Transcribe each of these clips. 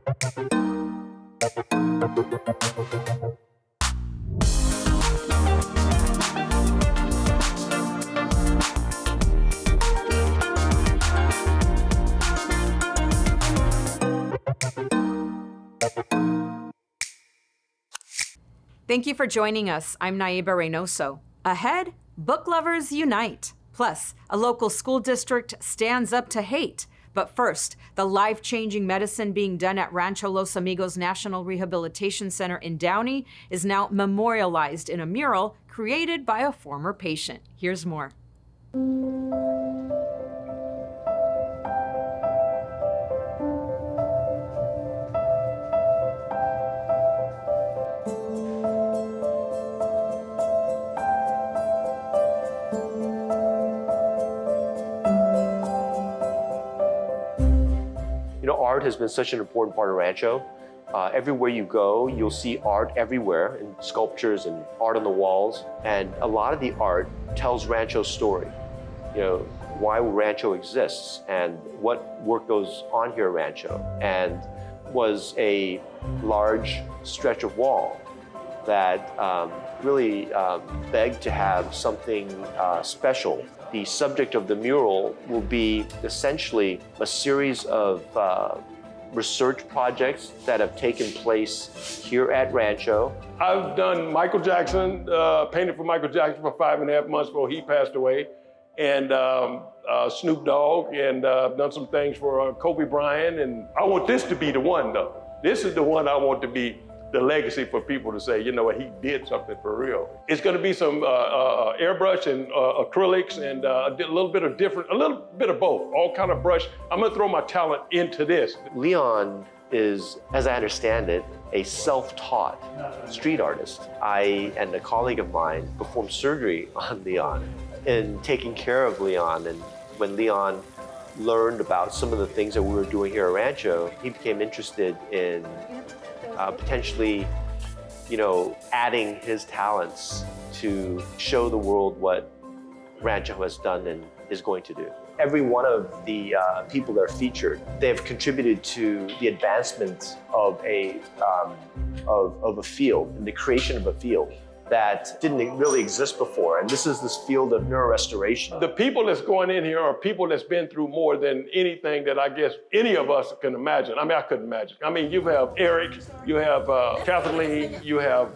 Thank you for joining us. I'm Naiba Reynoso. Ahead, book lovers unite. Plus, a local school district stands up to hate. But first, the life-changing medicine being done at Rancho Los Amigos National Rehabilitation Center in Downey is now memorialized in a mural created by a former patient. Here's more. Art has been such an important part of Rancho. Everywhere you go, you'll see art everywhere, and sculptures and art on the walls. And a lot of the art tells Rancho's story. Why Rancho exists and what work goes on here at Rancho. And was a large stretch of wall that really begged to have something special. The subject of the mural will be essentially a series of research projects that have taken place here at Rancho. I've done Michael Jackson, painted for Michael Jackson for 5.5 months before he passed away, and Snoop Dogg, and I've done some things for Kobe Bryant, and I want this to be the one though. This is the one I want to be the legacy for people to say, you know what, he did something for real. It's gonna be some airbrush and acrylics and a little bit of both, all kind of brush. I'm gonna throw my talent into this. Leon is, as I understand it, a self-taught street artist. I and a colleague of mine performed surgery on Leon and taking care of Leon. And when Leon learned about some of the things that we were doing here at Rancho, he became interested in potentially, adding his talents to show the world what Rancho has done and is going to do. Every one of the people that are featured, they have contributed to the advancement of a field and the creation of a field that didn't really exist before. And this is this field of neurorestoration. The people that's going in here are people that's been through more than anything that I guess any of us can imagine. I couldn't imagine. You have Eric, you have Kathleen, you have,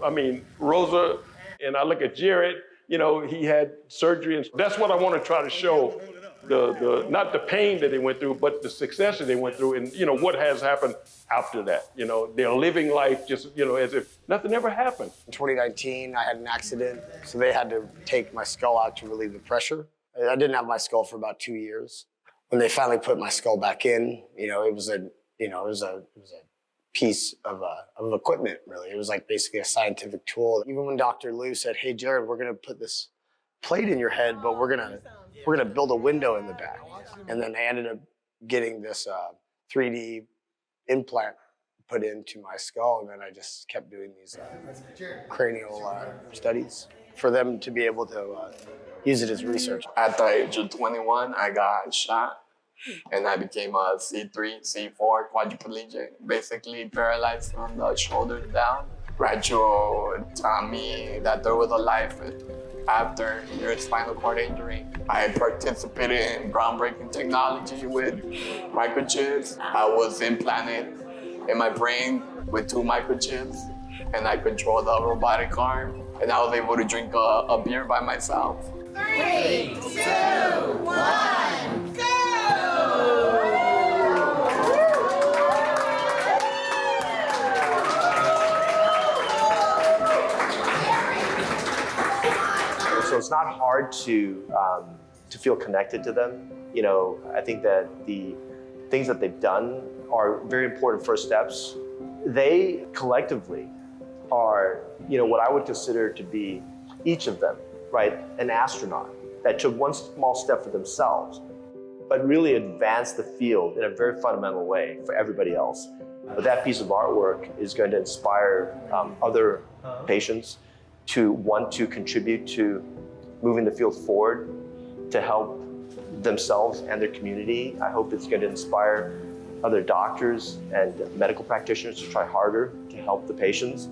Rosa, and I look at Jared, he had surgery. And that's what I want to try to show, not the pain that they went through, but the success that they went through and, what has happened after that. They're living life just, as if nothing ever happened. In 2019, I had an accident, so they had to take my skull out to relieve the pressure. I didn't have my skull for about 2 years. When they finally put my skull back in, it was a piece of equipment, really. It was like basically a scientific tool. Even when Dr. Lou said, "Hey, Jared, we're gonna put this plate in your head, but we're gonna build a window in the back." And then I ended up getting this 3D implant put into my skull, and then I just kept doing these cranial studies for them to be able to use it as research. At the age of 21, I got shot, and I became a C3, C4 quadriplegic, basically paralyzed from the shoulders down. Rancho taught me that there was a life after your spinal cord injury. I participated in groundbreaking technology with microchips. I was implanted in my brain with 2 microchips, and I controlled a robotic arm, and I was able to drink a beer by myself. 3, 2, 1, go! So it's not hard to feel connected to them. I think that the things that they've done are very important first steps. They collectively are, what I would consider to be, each of them, right, an astronaut that took one small step for themselves, but really advanced the field in a very fundamental way for everybody else. But that piece of artwork is going to inspire other patients to want to contribute to moving the field forward, to help themselves and their community. I hope it's going to inspire other doctors and medical practitioners to try harder to help the patients.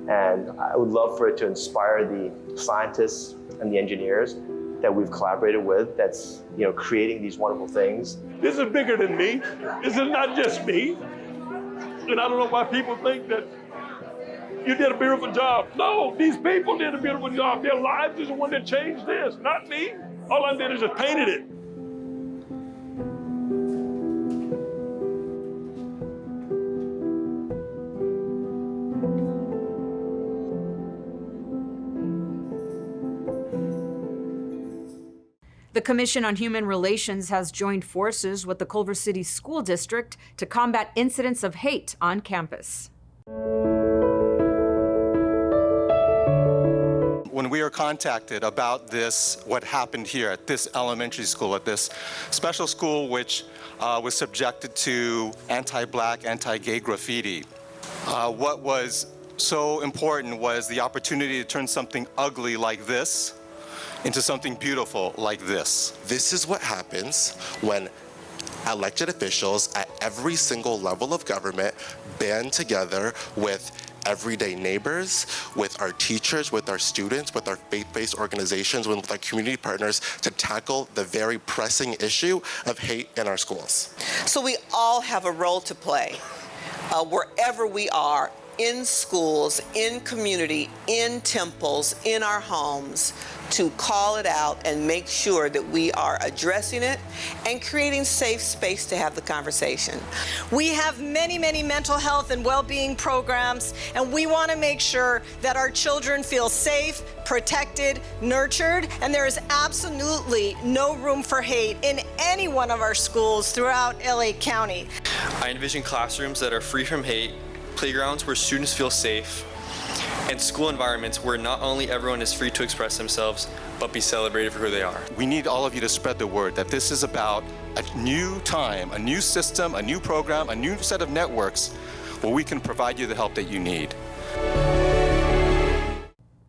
And I would love for it to inspire the scientists and the engineers that we've collaborated with that's creating these wonderful things. This is bigger than me. This is not just me. And I don't know why people think that you did a beautiful job. No, these people did a beautiful job. Their lives is the one that changed this, not me. All I did is just painted it. The Commission on Human Relations has joined forces with the Culver City School District to combat incidents of hate on campus. When we were contacted about this, what happened here at this elementary school, at this special school which was subjected to anti-Black, anti-gay graffiti, what was so important was the opportunity to turn something ugly like this into something beautiful like this. This is what happens when elected officials at every single level of government band together with everyday neighbors, with our teachers, with our students, with our faith-based organizations, with our community partners to tackle the very pressing issue of hate in our schools. So we all have a role to play wherever we are, in schools, in community, in temples, in our homes, to call it out and make sure that we are addressing it and creating safe space to have the conversation. We have many, many mental health and well-being programs, and we want to make sure that our children feel safe, protected, nurtured, and there is absolutely no room for hate in any one of our schools throughout LA County. I envision classrooms that are free from hate, playgrounds where students feel safe, and school environments where not only everyone is free to express themselves, but be celebrated for who they are. We need all of you to spread the word that this is about a new time, a new system, a new program, a new set of networks where we can provide you the help that you need.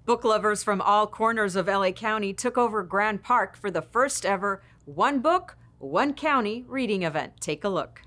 Book lovers from all corners of LA County took over Grand Park for the first ever One Book, One County reading event. Take a look.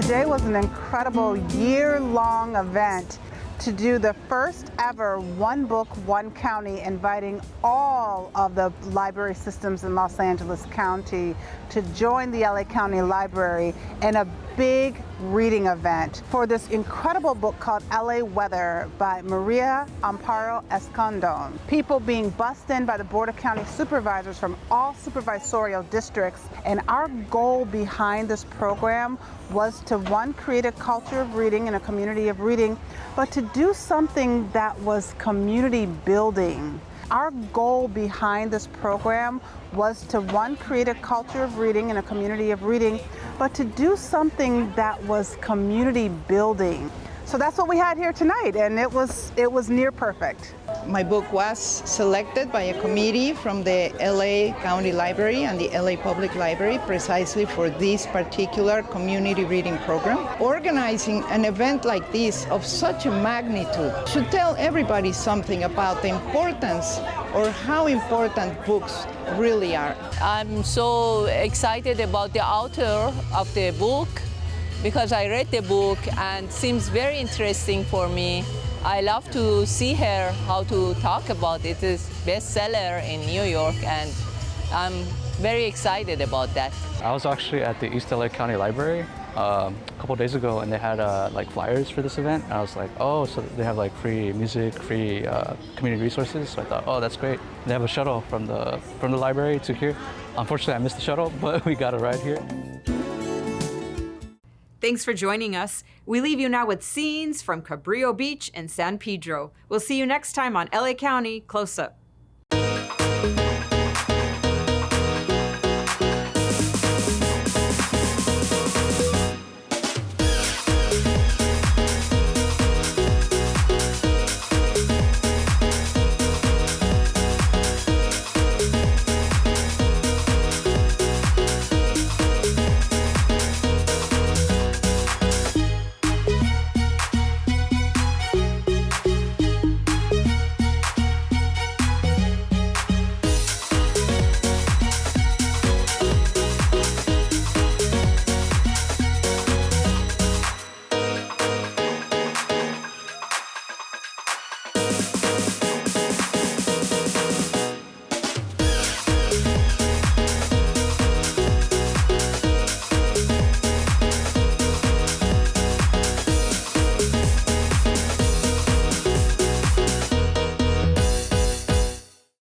Today was an incredible year-long event to do the first ever One Book, One County, inviting all of the library systems in Los Angeles County to join the LA County Library in a big reading event for this incredible book called LA Weather by Maria Amparo Escondon. People being bussed in by the Board of County Supervisors from all supervisorial districts, and our goal behind this program was to, one, create a culture of reading and a community of reading, but to do something that was community building. Our goal behind this program was to, one, create a culture of reading and a community of reading, but to do something that was community building. So that's what we had here tonight, and it was near perfect. My book was selected by a committee from the LA County Library and the LA Public Library precisely for this particular community reading program. Organizing an event like this of such a magnitude should tell everybody something about the importance or how important books really are. I'm so excited about the author of the book because I read the book and it seems very interesting for me. I love to see her how to talk about it. It's bestseller in New York, and I'm very excited about that. I was actually at the East LA County Library a couple days ago, and they had like flyers for this event. And I was like, oh, so they have like free music, free community resources. So I thought, oh, that's great. They have a shuttle from the library to here. Unfortunately, I missed the shuttle, but we got a ride here. Thanks for joining us. We leave you now with scenes from Cabrillo Beach and San Pedro. We'll see you next time on LA County Close Up.